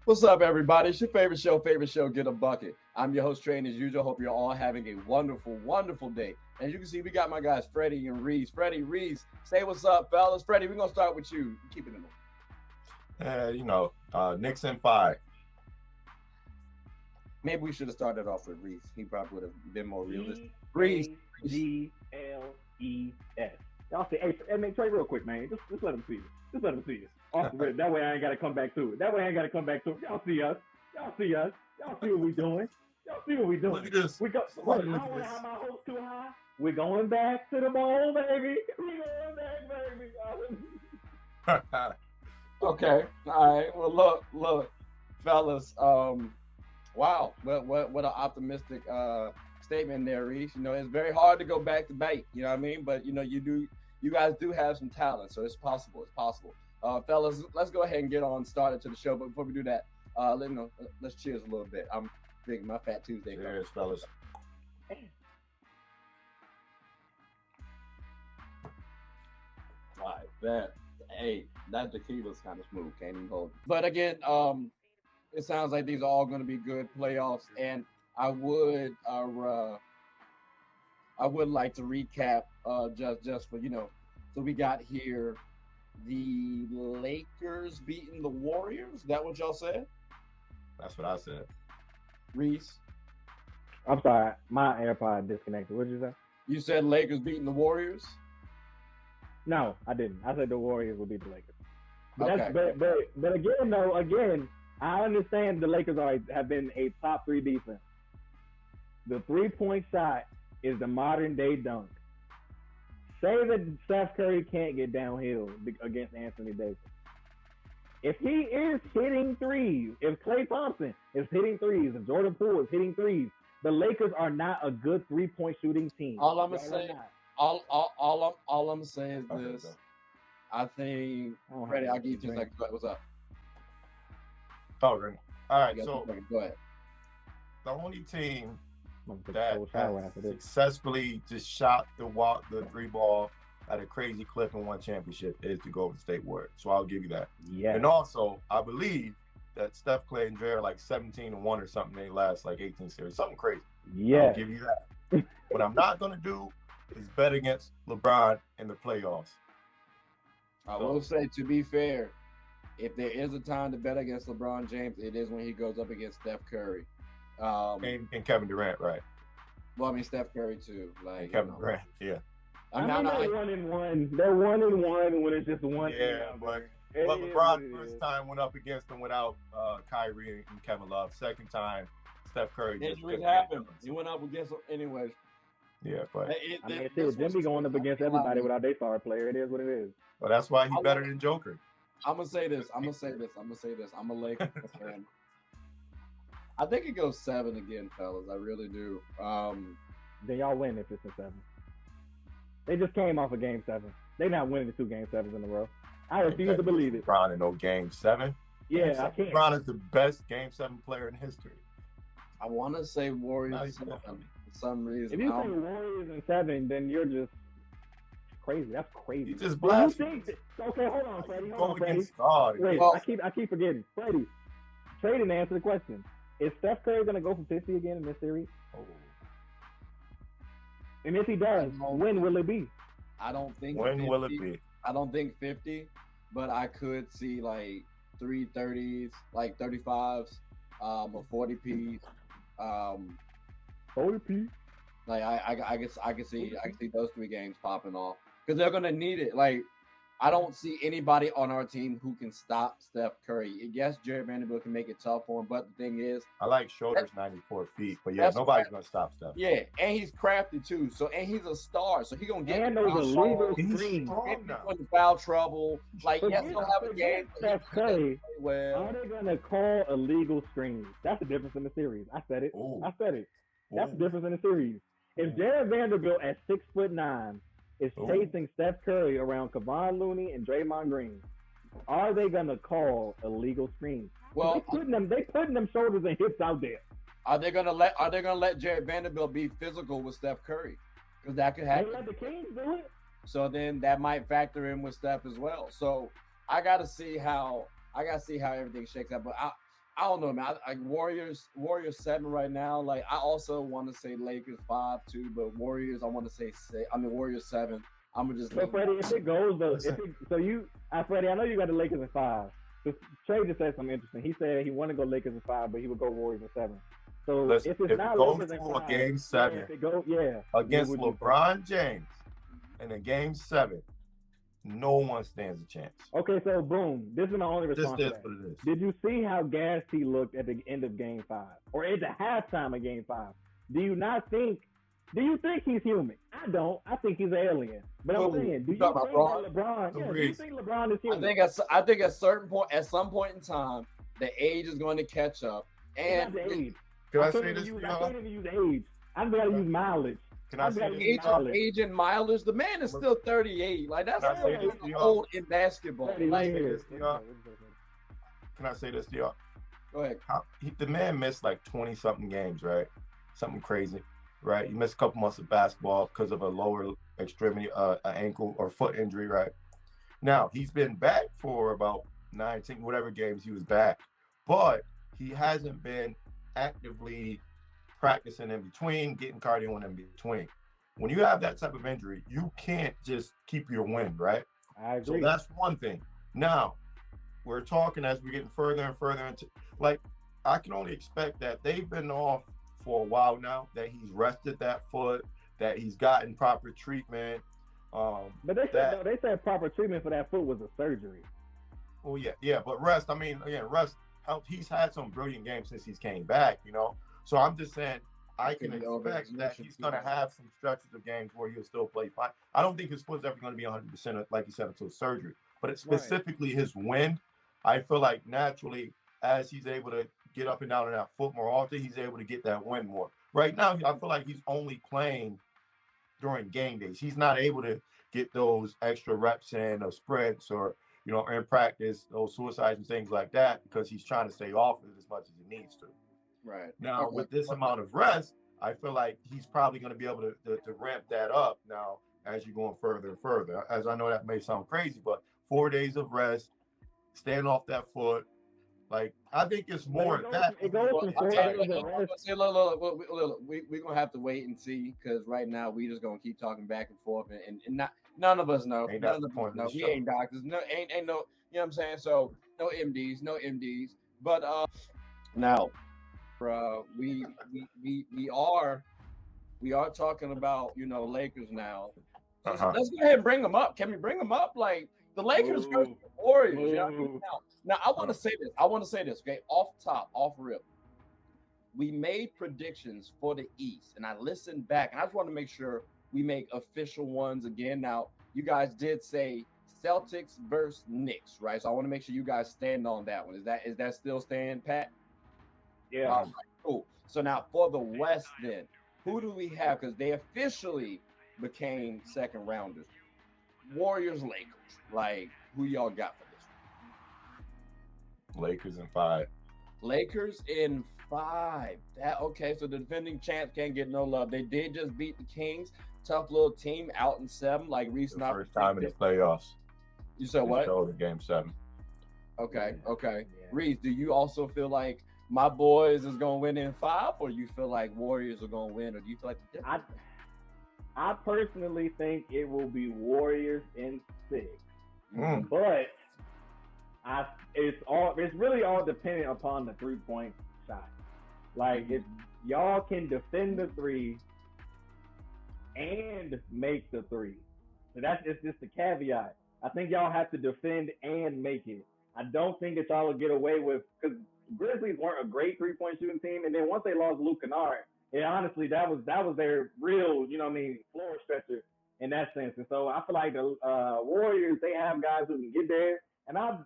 What's up, everybody? It's your favorite show, Get a Bucket. I'm your host, Train, as usual. Hope you're all having a wonderful, wonderful day. As you can see, we got my guys, Freddie and Reese. Freddie, Reese, say what's up, fellas. Freddie, we're going to start with you. Keep it in order. Knicks in 5. Maybe we should have started off with Reese. He probably would have been more realistic. Reese. G-L-E-S. Y'all see, hey, man, Trey, real quick, man. Just let him see you. Just let him see you. Off the rip. That way I ain't got to come back to it. Y'all see us. Y'all see what we doing. Look at this. I don't want to have my hopes too high. We're going back to the bowl, baby. We're going back, baby. Okay. All right. Well, look, fellas. Wow. What an optimistic statement there, Reese. You know, it's very hard to go back to back. You know what I mean? But you guys do have some talent, so it's possible. Fellas, let's go ahead and get on started to the show. But before we do that, let's cheers a little bit. I'm drinking my Fat Tuesday. Cheers, fellas. All right, that tequila's kind of smooth. Can't even hold it. But again, it sounds like these are all going to be good playoffs, and I would like to recap just for so we got here. The Lakers beating the Warriors. Is that what y'all said? That's what I said. Reese? I'm sorry. My AirPod disconnected. What did you say? You said Lakers beating the Warriors? No, I didn't. I said the Warriors would beat the Lakers. But, okay. but again, I understand the Lakers have been a top 3 defense. The 3-point shot is the modern day dunk. Say that Steph Curry can't get downhill against Anthony Davis. If he is hitting threes, if Klay Thompson is hitting threes, if Jordan Poole is hitting threes, the Lakers are not a good 3-point shooting team. All I'm saying is this. I think, Freddie, I'll give you 2 seconds. What's up? Oh, right. All right, so go ahead. The only team that successfully just shot the 3 ball at a crazy clip and won championship is the Golden State Warriors. So I'll give you that. Yeah. And also, I believe that Steph, Clay, and Dre are like 17-1 or something. They last like 18 series, something crazy. Yeah. I'll give you that. What I'm not gonna do is bet against LeBron in the playoffs. I will say, to be fair, if there is a time to bet against LeBron James, it is when he goes up against Steph Curry. And Kevin Durant, right? Well, I mean Steph Curry too. Like Kevin Durant, yeah. I mean, they're 1-1. They're 1-1 when it's just one. Yeah, but LeBron first time went up against them without Kyrie and Kevin Love. Second time, Steph Curry. Injuries happen. He went up against them anyways. Yeah, but Jim be going up against everybody without their star player. It is what it is. Well, that's why he's better than Joker. I'm gonna say this. I'm a Lakers fan. I think it goes 7 again, fellas. I really do. Then y'all win if it's a 7. They just came off of Game 7. They're not winning the 2 Game 7s in a row. I refuse to believe it. LeBron in no Game 7. Yeah, I can't. LeBron is the best Game 7 player in history. I want to say Warriors 7 for some reason. If you say Warriors in 7, then you're just crazy. That's crazy. You just blasphemous. Okay, hold on, Freddie. Wait, I keep forgetting. Freddie, Trey didn't answer the question. Is Steph Curry going to go for 50 again in this series? Oh. And if he does, when will it be? I don't think. When will it be? I don't think 50, but I could see like 330s, like 35s, or 40Ps. 40P. Like I can see those 3 games popping off because they're gonna need it. Like I don't see anybody on our team who can stop Steph Curry. Yes, Jared Vanderbilt can make it tough for him, but the thing is, I like Schroeder's 94 feet, but yeah, nobody's gonna stop Steph. Yeah, and he's crafty too. So and he's a star, so he's gonna get and those illegal screens, in foul trouble. Like yes, he'll have a game. Steph Curry. Well, are they gonna call illegal screens? That's the difference in the series. I said it. Ooh. I said it. That's the difference in the series. If Jared Vanderbilt at 6'9" is chasing Steph Curry around Kevon Looney and Draymond Green, are they gonna call illegal screens? Well, they putting them shoulders and hips out there. Are they gonna let Jared Vanderbilt be physical with Steph Curry? Because that could happen. They let the Kings do it. So then that might factor in with Steph as well. So I gotta see how everything shakes out. But I don't know, man. Warriors 7 right now. Like I also want to say Lakers 5 too, but Warriors I want to say 6. I mean Warriors 7. I'm gonna just. So Freddie, if it goes though, Freddie, I know you got the Lakers at 5. Trey just said something interesting. He said he wanted to go Lakers at 5, but he would go Warriors at 7. So listen, if it's not Lakers at 5, a game 7, against LeBron James, in a game 7, no one stands a chance. Okay, so boom, this is my only response. This is what it is. Did you see how gassed he looked at the end of game 5, or at the halftime of game 5? Do you think he's human? I don't. I think he's an alien. But I'm saying, do you think that LeBron? Yeah, do you think LeBron is human? I think at some point in time, the age is going to catch up. And the age. Can I say this? I can't even use age. I'm going to use mileage. Can I say this? Age and mileage. The man is still 38. Like that's old in basketball. Can I say this to y'all? Go ahead. The man missed like 20 something games, right? Something crazy, right? He missed a couple months of basketball because of a lower extremity, ankle or foot injury, right? Now he's been back for about 19 whatever games he was back, but he hasn't been actively practicing in between, getting cardio in between. When you have that type of injury, you can't just keep your wind, right? I agree. So that's one thing. Now, we're talking as we're getting further and further into, like, I can only expect that they've been off for a while now, that he's rested that foot, that he's gotten proper treatment. But they said proper treatment for that foot was a surgery. Oh, yeah. But rest, I mean, again, rest, he's had some brilliant games since he's came back, you know? So I'm just saying, I can expect that he's going to have some stretches of games where he'll still play fine. I don't think his foot's ever going to be 100%, like you said, until surgery. But it's specifically his wind. I feel like naturally, as he's able to get up and down on that foot more often, he's able to get that wind more. Right now, I feel like he's only playing during game days. He's not able to get those extra reps in or sprints or, you know, in practice, those suicides and things like that, because he's trying to stay off it as much as he needs to. Right. Now, with this amount of rest, I feel like he's probably going to be able to ramp that up now as you're going further and further. As I know that may sound crazy, but 4 days of rest, staying off that foot, like, I think it's more that. It goes from 4 days of rest. Look, we're going to have to wait and see, because right now we just going to keep talking back and forth, and none of us know. None of us know. We ain't doctors. No, ain't no, you know what I'm saying? So no MDs. But now, we are talking about, you know, Lakers now. Let's go ahead and bring them up. Can we bring them up? Like the Lakers versus the Warriors. You know? Now I want to say this. Okay, off rip. We made predictions for the East, and I listened back, and I just want to make sure we make official ones again. Now, you guys did say Celtics versus Knicks, right? So I want to make sure you guys stand on that one. Is that still staying pat? Yeah. All right, cool. So now for the West, then, who do we have? Because they officially became second rounders. Warriors, Lakers. Like, who y'all got for this one? Lakers in 5. Lakers in 5. Okay, so the defending champs can't get no love. They did just beat the Kings. Tough little team out in 7. Like Reese, the first time in the playoffs. You said what? In game 7. Okay. Yeah. Reese, do you also feel like my boys is gonna win in 5, or you feel like Warriors are gonna win, or do you feel like I personally think it will be Warriors in 6, but it's really all dependent upon the 3-point shot. Like if y'all can defend the 3 and make the 3, so it's just a caveat. I think y'all have to defend and make it. I don't think that y'all will get away with, because Grizzlies weren't a great 3-point shooting team, and then once they lost Luke Kennard, and honestly, that was their real, you know what I mean, floor stretcher in that sense. And so I feel like the Warriors, they have guys who can get there. And I'm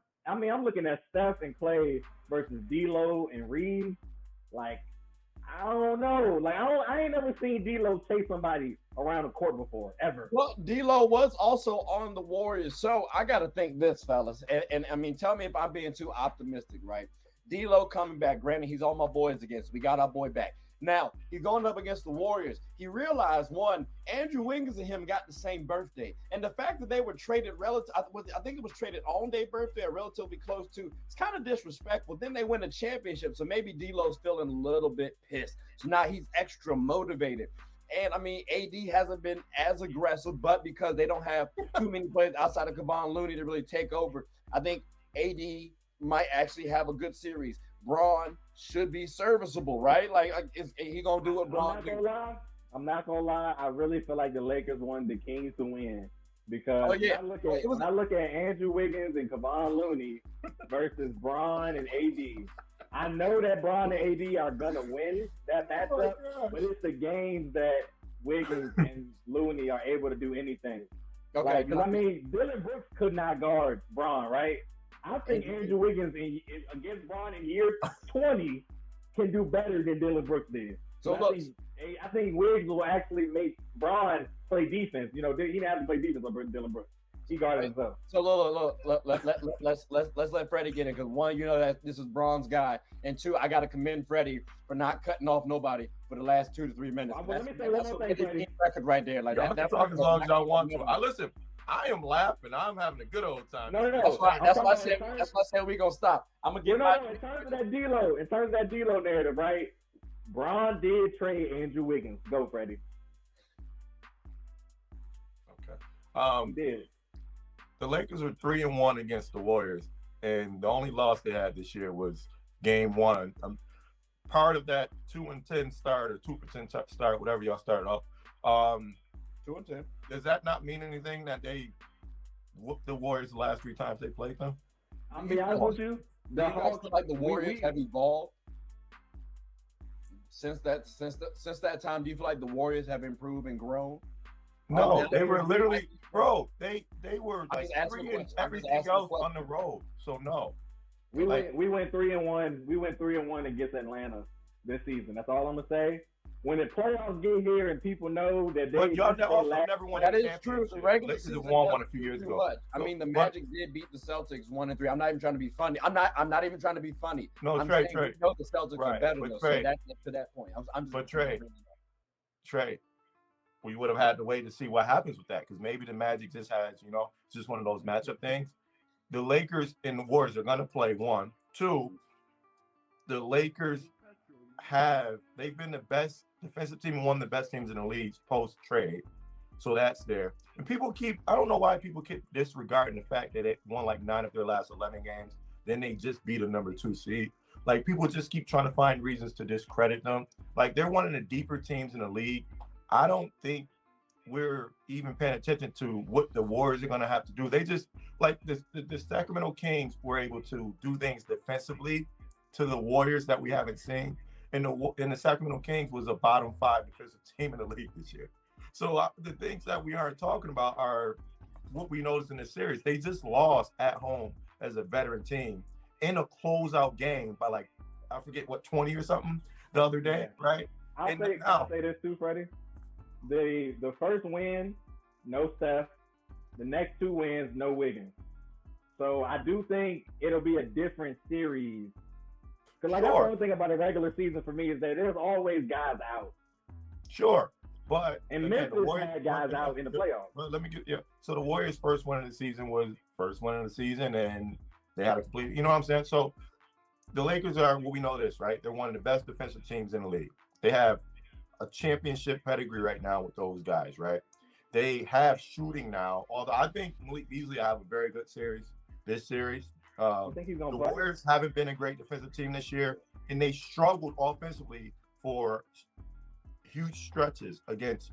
looking at Steph and Clay versus D'Lo and Reeves. Like, I don't know. Like, I ain't never seen D'Lo chase somebody around the court before, ever. Well, D'Lo was also on the Warriors, so I got to think this, fellas, and I mean, tell me if I'm being too optimistic, right? D'Lo coming back. Granted, he's on my boys again, so we got our boy back. Now he's going up against the Warriors. He realized one, Andrew Wiggins and him got the same birthday, and the fact that they were traded relative, I think it was traded on their birthday or relatively close to. It's kind of disrespectful. Then they win a championship, so maybe D'Lo's feeling a little bit pissed. So now he's extra motivated. And I mean, AD hasn't been as aggressive, but because they don't have too many players outside of Kevon Looney to really take over, I think AD might actually have a good series. Braun should be serviceable, right? Like is he gonna do what Braun do? I'm not gonna lie. I really feel like the Lakers wanted the Kings to win because when I look at Andrew Wiggins and Kevon Looney versus Braun and AD, I know that Braun and AD are gonna win that matchup, but it's the games that Wiggins and Looney are able to do anything. Okay, because I mean, Dillon Brooks could not guard Braun, right? I think Andrew Wiggins against Braun in year 20 can do better than Dillon Brooks did. So I think Wiggs will actually make Braun play defense. You know, he didn't have to play defense over Dillon Brooks. He guarded himself. So look, let's let Freddie get in because one, you know that this is Braun's guy, and two, I got to commend Freddie for not cutting off nobody for the last 2 to 3 minutes. Let me say one more thing, Freddie. Record right there, like y'all that's talk as long as y'all want to. Listen. I am laughing. I'm having a good old time. No. That's why I said we gonna stop. I'm gonna get in terms of that D'Lo narrative, right? Braun did trade Andrew Wiggins. Go, Freddie. Okay. He did. The Lakers were 3-1 against the Warriors, and the only loss they had this year was Game 1. Part of that 2-10 start or 2-10 start, whatever y'all started off. 2-10. Does that not mean anything that they whooped the Warriors the last 3 times they played them? I'll be honest with you. Do you guys feel like the Warriors have evolved since that time? Do you feel like the Warriors have improved and grown? No, they were literally, bro. They were like everything else on the road. So no. We went 3-1. We went 3-1 against Atlanta this season. That's all I'm gonna say. When the playoffs get here and people know that they but y'all also never won. That is true. The regular season won one a few years ago. I mean, the Magic did beat the Celtics 1-3. I'm not even trying to be funny. I'm not even trying to be funny. No, I'm Trey. You know the Celtics are better though. So that's to that point. I'm just. But Trey, we would have had to wait to see what happens with that because maybe the Magic just has, just one of those matchup things. The Lakers and the Warriors are going to play 1. 2, the Lakers they've been the best defensive team and one of the best teams in the league post-trade. So that's there. And I don't know why people keep disregarding the fact that they won like 9 of their last 11 games. Then they just beat a number 2 seed. Like people just keep trying to find reasons to discredit them. Like they're one of the deeper teams in the league. I don't think we're even paying attention to what the Warriors are going to have to do. They just like the Sacramento Kings were able to do things defensively to the Warriors that we haven't seen. And the Sacramento Kings was a bottom 5 defensive team in the league this year. So the things that we aren't talking about are what we noticed in this series. They just lost at home as a veteran team in a closeout game by like, I forget what, 20 or something the other day, right? I'll say this too, Freddie. The first win, no Steph. The next 2 wins, no Wiggins. So I do think it'll be a different series. Because that's the only thing about a regular season for me is that there's always guys out. Sure. But Memphis had guys out in the playoffs. Well, so the Warriors' first win of the season was and they had a complete, you know what I'm saying? So the Lakers are, we know this, right? They're one of the best defensive teams in the league. They have a championship pedigree right now with those guys, right? They have shooting now, although I think Malik Beasley will have a very good series this series. I think he's gonna the Warriors haven't been a great defensive team this year, and they struggled offensively for huge stretches against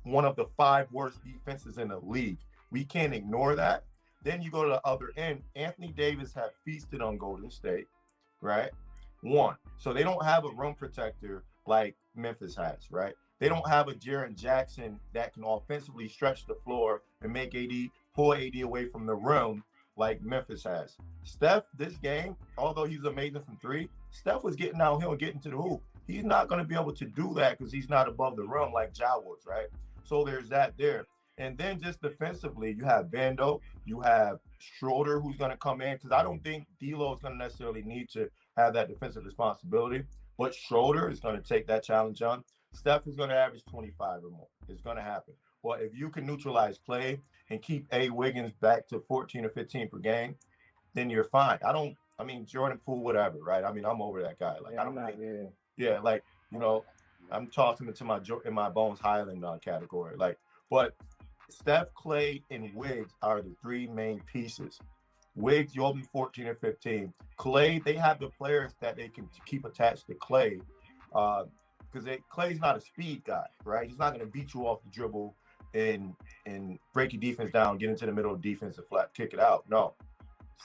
one of the 5 worst defenses in the league. We can't ignore that. Then you go to the other end. Anthony Davis have feasted on Golden State, right? 1. So they don't have a rim protector like Memphis has, right? They don't have a Jaren Jackson that can offensively stretch the floor and make pull AD away from the rim like Memphis has. Steph, this game, although he's amazing from 3, Steph was getting downhill and getting to the hoop. He's not going to be able to do that because he's not above the rim like Ja was, right? So there's that there. And then just defensively, you have Vando, you have Schroeder who's going to come in because I don't think D'Lo is going to necessarily need to have that defensive responsibility, but Schroeder is going to take that challenge on. Steph is going to average 25 or more. It's going to happen. Well, if you can neutralize Clay and keep A. Wiggins back to 14 or 15 per game, then you're fine. I mean, Jordan Poole, whatever, right? I mean, I'm over that guy. Like, I don't think, yeah, like, you know, I'm tossing into my Bones Highland category. Like, but Steph, Clay, and Wiggs are the three main pieces. Wiggs, you open 14 or 15. Clay, they have the players that they can keep attached to Clay. Because Clay's not a speed guy, right? He's not going to beat you off the dribble and break your defense down, get into the middle of defense and flat kick it out. No.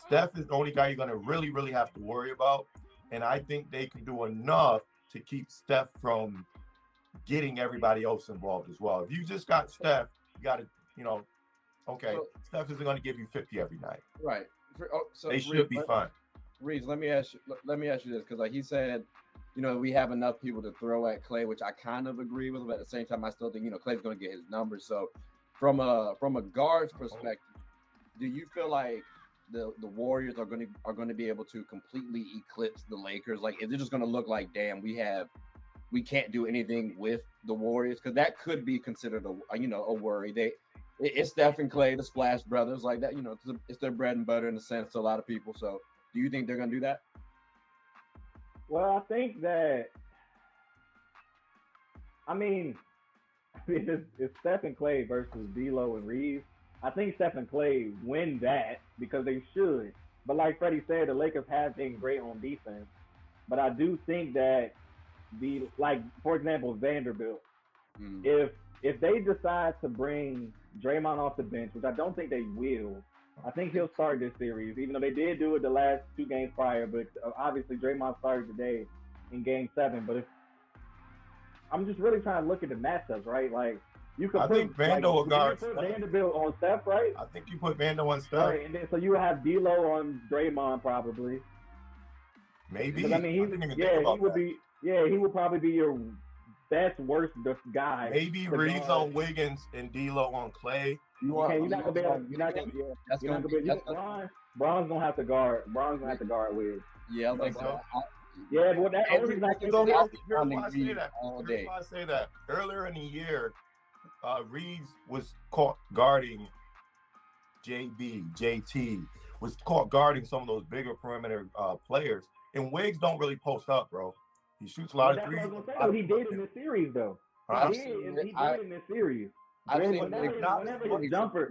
Steph is the only guy you're going to really, really have to worry about. And I think they can do enough to keep Steph from getting everybody else involved as well. If you just got Steph, you got to, you know, okay, so, Steph isn't going to give you 50 every night. Right. So they should be fine. Reeves, let me ask you this, because like he said, you know, we have enough people to throw at Clay, which I kind of agree with, but at the same time, I still think, you know, Clay's going to get his numbers. So from a guard's perspective, do you feel like the Warriors are going to be able to completely eclipse the Lakers? Like, is it just going to look like, damn, we can't do anything with the Warriors? Because that could be considered a worry. It's Steph and Clay, the Splash Brothers, like that. You know, it's their bread and butter in a sense to a lot of people. So, do you think they're going to do that? Well, I think that. I mean, it's Steph and Clay versus D'Lo and Reeves. I think Steph and Clay win that because they should. But like Freddie said, the Lakers have been great on defense. But I do think that for example, Vanderbilt, if they decide to bring Draymond off the bench, which I don't think they will, I think he'll start this series, even though they did do it the last 2 games prior. But obviously, Draymond started today in Game 7. But I'm just really trying to look at the matchups, right? Like, you could put Vanderbilt on Steph, right? I think you put Vando on Steph. Right, and then so you have D'Lo on Draymond probably. Maybe. I mean, he would probably be your best worst guy. Maybe Reeves on Wiggins and D'Lo on Clay. You're not gonna be Bron's gonna have to guard. Bron's gonna have to guard Wiggins. Yeah, I think so. Yeah, but that here's why I say that. Earlier in the year, Reeves was caught guarding JT, was caught guarding some of those bigger perimeter players. And Wiggs don't really post up, bro. He shoots a lot of threes. He did in this series, though. He did in this series. Whenever his jumper,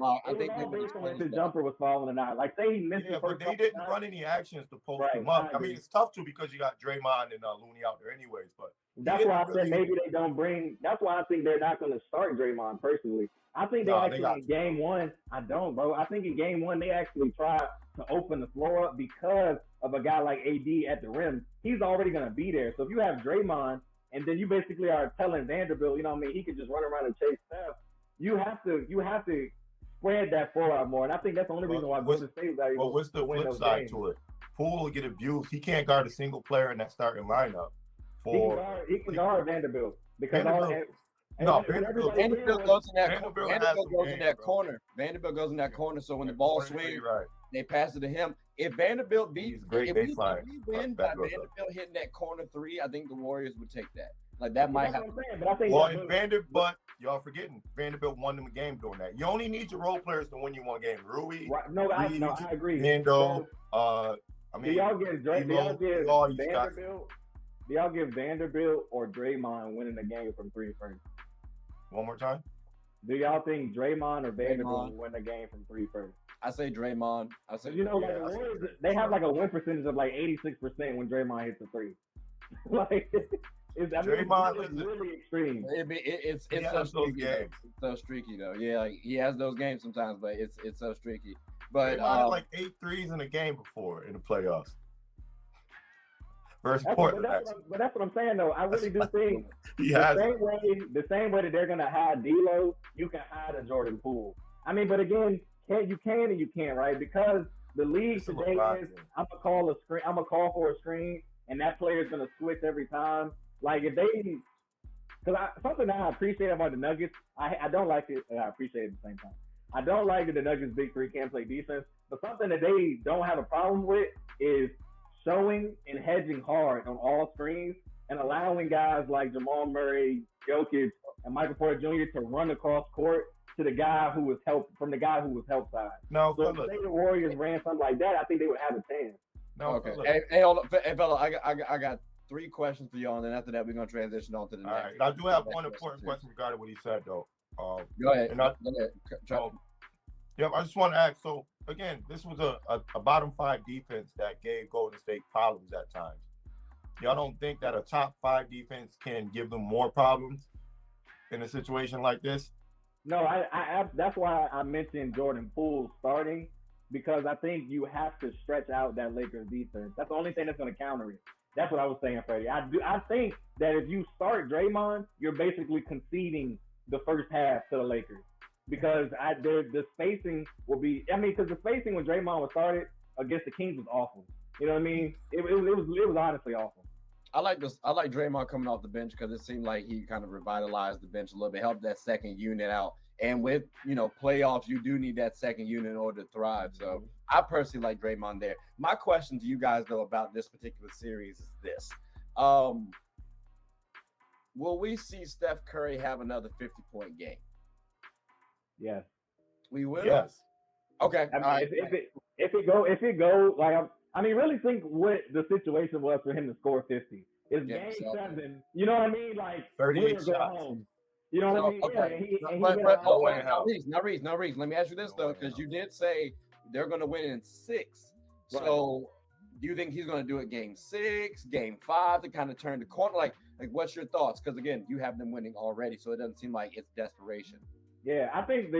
his jumper was falling or not. Like, say he missed the first. But they didn't run any actions to post him up. I mean, it's tough to because you got Draymond and Looney out there anyways. But that's why I said maybe they don't bring. That's why I think they're not going to start Draymond personally. I think in Game 1. I don't, bro. I think in Game 1 they actually tried to open the floor up because of a guy like AD at the rim. He's already going to be there. So if you have Draymond, and then you basically are telling Vanderbilt, you know what I mean, he can just run around and chase Steph. You have to spread that floor out more, and I think that's the only reason why Golden State is able. Well, what's the flip side to it? Poole will get abused. He can't guard a single player in that starting lineup. He can guard Vanderbilt because Vanderbilt goes in that corner. Vanderbilt goes in that corner. So when the ball swings, they pass it to him. If Vanderbilt we win by Vanderbilt hitting that corner 3, I think the Warriors would take that. Like, that might happen. But y'all forgetting Vanderbilt won them a game doing that. You only need your role players to win you one game. Rui, I agree. Vando, do y'all give Vanderbilt or Draymond winning the game from 3 first? One more time. Do y'all think Draymond or Vanderbilt will win the game from 3 first? I say Draymond. The Warriors, they have like a win percentage of like 86% when Draymond hits a 3. Like, Draymond is really extreme. It's so streaky. It's so streaky though. Yeah, like, he has those games sometimes, but it's so streaky. But Draymond had like 8 threes in a game before in the playoffs. Versus Portland. But that's what I'm saying though. I really do think the same way that they're gonna hide D'Lo, you can hide a Jordan Poole. I mean, but again, you can and you can't, right? Because the league today is I'm gonna call for a screen, and that player is gonna switch every time. Like, if because something that I appreciate about the Nuggets, I don't like it, and I appreciate it at the same time. I don't like that the Nuggets big three can't play defense, but something that they don't have a problem with is showing and hedging hard on all screens and allowing guys like Jamal Murray, Jokic, and Michael Porter Jr. to run across court to the guy who was helped from the guy who was help side. No, so if the Warriors ran something like that, I think they would have a chance. No, okay. Hey, hold on, hey, fella, I got 3 questions for y'all, and then after that, we're gonna transition on to the next. All right. I do have one important question regarding what he said, though. Go ahead. Go ahead. Yep, I just want to ask. So again, this was a bottom 5 defense that gave Golden State problems at times. Y'all don't think that a top 5 defense can give them more problems in a situation like this? No, I that's why I mentioned Jordan Poole starting, because I think you have to stretch out that Lakers defense. That's the only thing that's going to counter it. That's what I was saying, Freddie. I think that if you start Draymond, you're basically conceding the first half to the Lakers, because the spacing will be. I mean, because the spacing when Draymond was started against the Kings was awful. You know what I mean? It was honestly awful. I like Draymond coming off the bench because it seemed like he kind of revitalized the bench a little bit, helped that second unit out. And with, playoffs, you do need that second unit in order to thrive. So I personally like Draymond there. My question to you guys, though, about this particular series is this. Will we see Steph Curry have another 50-point game? Yes. We will? Yes. Okay. I mean, if it go like I mean, really think what the situation was for him to score 50. It's game 7. You know what I mean? Like 38 shots. Home. You know what I mean? Okay. Yeah, Now, Reese, let me ask you this, though, because you did say they're going to win in 6. Right. So do you think he's going to do it game 6, game 5 to kind of turn the corner? Like what's your thoughts? Because, again, you have them winning already, so it doesn't seem like it's desperation. Yeah, I think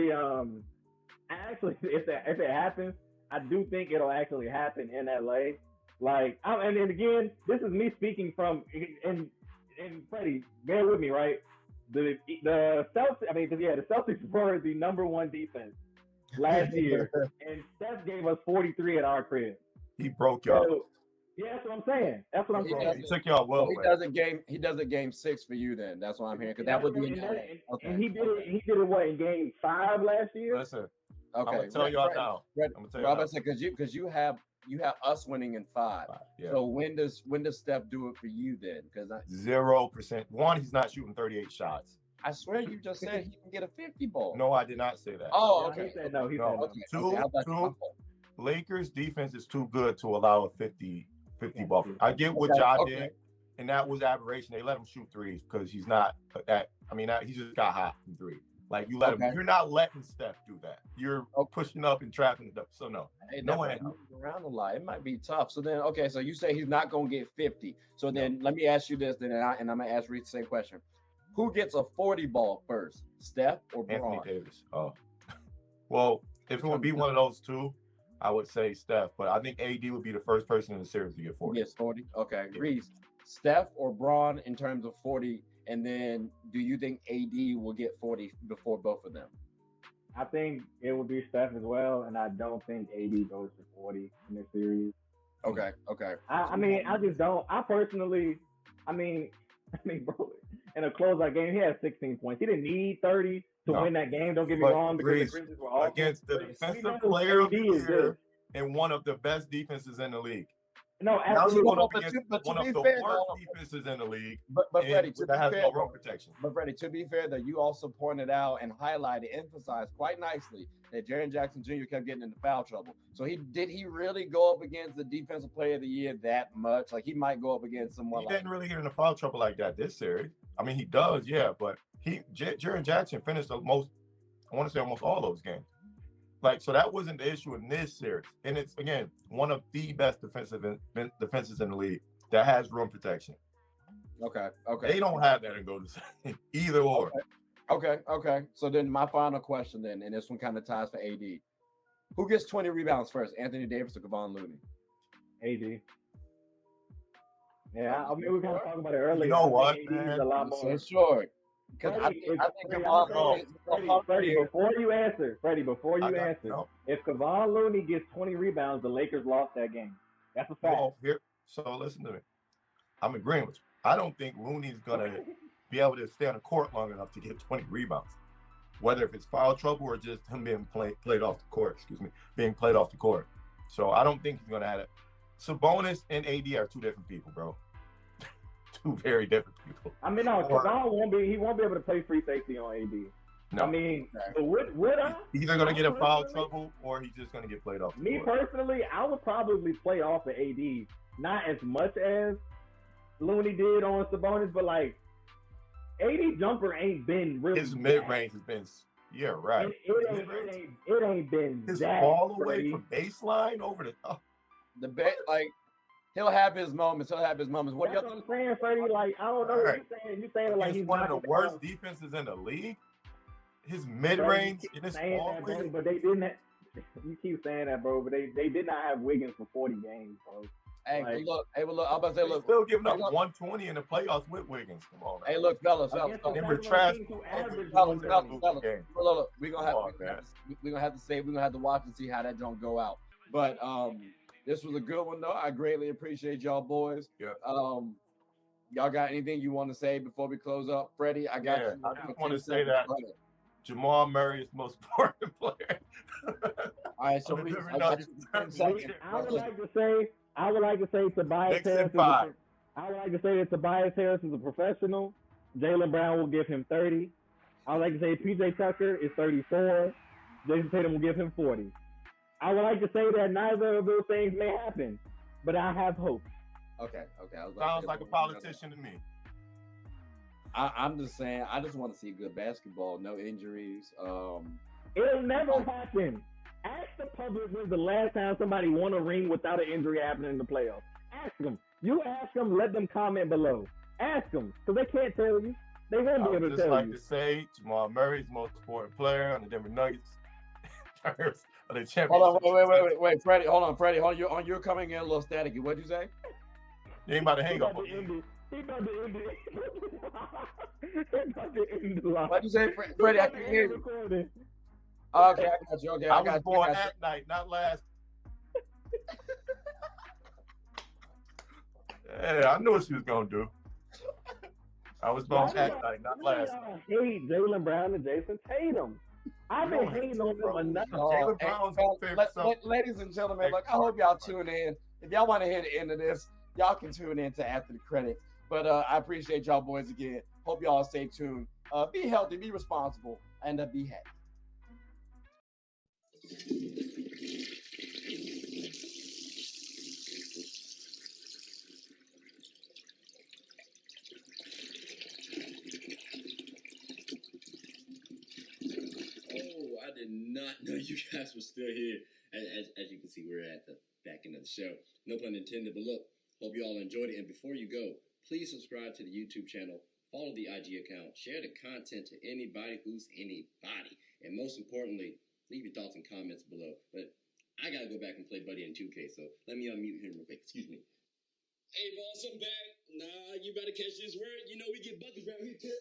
actually, if it happens, I do think it'll actually happen in LA. Like, and again, this is me speaking from, and Freddie, bear with me, right? The Celtics, the Celtics were the number 1 defense last year, and Steph gave us 43 at our crib. He broke y'all. So, yeah, that's what I'm saying. That's what I'm saying. He took y'all well. He does it game 6 for you then. That's what I'm hearing, because that would be and he did it what, in game 5 last year? Listen. Okay. I'm gonna tell y'all now. Robert said because you have us winning in 5. Yeah. So when does Steph do it for you then? Because 0%. One, he's not shooting 38 shots. I swear you just said he can get a 50 ball. No, I did not say that. Oh, okay. He said no. Two, Lakers defense is too good to allow a 50 ball. I get what Ja did, and that was aberration. They let him shoot threes because he's not that. He just got hot from 3. Like you let him. You're not letting Steph do that. You're pushing up and trapping it up. So no. No one around a lot. It might be tough. So then, okay. So you say he's not gonna get 50. So then let me ask you this. Then I'm gonna ask Reese the same question. Who gets a 40 ball first, Steph or Braun? Anthony Davis. Oh, well, if it would be one of those two, I would say Steph. But I think AD would be the first person in the series to get 40. Yes, 40. Okay, yeah. Reese, Steph or Braun in terms of 40. And then, do you think AD will get 40 before both of them? I think it would be Steph as well, and I don't think AD goes to 40 in this series. Okay. I just don't. I personally, bro, in a closeout game, he had 16 points. He didn't need 30 to win that game. Don't get me wrong, because the Grizzlies were awful. Against the defensive player of the year and one of the best defenses in the league. No, absolutely. One of the worst defenses in the league. But Freddie, that has no rim protection. But Freddie, to be fair, though, you also pointed out and highlighted, emphasized quite nicely that Jaren Jackson Jr. kept getting into foul trouble. So did he really go up against the defensive player of the year that much? Like he might go up against someone. He didn't really get into foul trouble like that this series. I mean, he does, yeah, but Jaren Jackson finished almost all those games. Like, so that wasn't the issue in this series. And it's, again, one of the best defenses in the league that has rim protection. Okay. They don't have that in Golden State, either or. Okay. So then my final question then, and this one kind of ties for AD. Who gets 20 rebounds first, Anthony Davis or Kevon Looney? AD. Yeah, I mean, we kind of talked about it earlier. You know what, man? A lot more. So short. Because I think Freddie, before you answer, if Kevon Looney gets 20 rebounds, the Lakers lost that game. That's a fact. So listen to me. I'm agreeing with you. I don't think Looney's gonna be able to stay on the court long enough to get 20 rebounds, whether if it's foul trouble or just him being played off the court. Being played off the court. So I don't think he's gonna have it. Sabonis and AD are two different people, bro. Two very different people. I mean, no, Sabonis won't be able to play free safety on AD. No. I mean, would I? He's either gonna get in foul trouble or he's just gonna get played off. Me personally, I would probably play off of AD, not as much as Looney did on Sabonis, but like AD jumper ain't been really. His mid range has been. Yeah, right. It ain't been his that ball away from baseline over the top. Like he'll have his moments. What That's what I'm saying, Freddie. Like I don't know. Right. You saying like he's one of the worst defenses in the league. His mid range and his ball that, but they didn't. You keep saying that, bro. But they did not have Wiggins for 40 games, bro. Hey, like, look. I'm about to say, look. Still giving up 120 in the playoffs with Wiggins. Come on. Hey, look, fellas. They were trash. Fellas. Look, we're gonna have to watch and see how that don't go out. But this was a good one, though. I greatly appreciate y'all, boys. Yeah. Y'all got anything you want to say before we close up, Freddie? I got you. I just want to say that Jamal Murray is the most important player. All right, so I would like to say Tobias Harris. I would like to say that Tobias Harris is a professional. Jaylen Brown will give him 30. I would like to say PJ Tucker is 34. Jason Tatum will give him 40. I would like to say that neither of those things may happen, but I have hope. Okay. Sounds like a politician to me. I'm just saying, I just want to see good basketball, no injuries. It'll never happen. Ask the public when's the last time somebody won a ring without an injury happening in the playoffs. Ask them. You ask them, let them comment below. Ask them, because they can't tell you. They won't be able to tell you. I would just like to say Jamal Murray's the most important player on the Denver Nuggets. Of the championship. Hold on, wait, Freddie. Hold on. You're coming in a little staticky. What'd you say? You ain't about to hang up on me. He about to end it. What'd you say, Freddie? I can hear you. Okay, I got you. Okay, I was born at night, not last. Yeah, I knew what she was gonna do. I was born at night, not last. I hate Jaylen Brown and Jason Tatum. I've been hating on them enough. Jaylen Brown's ladies and gentlemen, look, I hope y'all tune in. If y'all want to hear the end of this, y'all can tune in to after the credits. But I appreciate y'all boys again. Hope y'all stay tuned. Be healthy, be responsible, and be happy. I did not know you guys were still here. As you can see, we're at the back end of the show. No pun intended, but look, hope you all enjoyed it. And before you go, please subscribe to the YouTube channel, follow the IG account, share the content to anybody who's anybody. And most importantly, leave your thoughts and comments below. But I got to go back and play Buddy in 2K, so let me unmute him real quick. Excuse me. Hey, boss, I'm back. Nah, you better catch this word. You know we get buckets around here, too.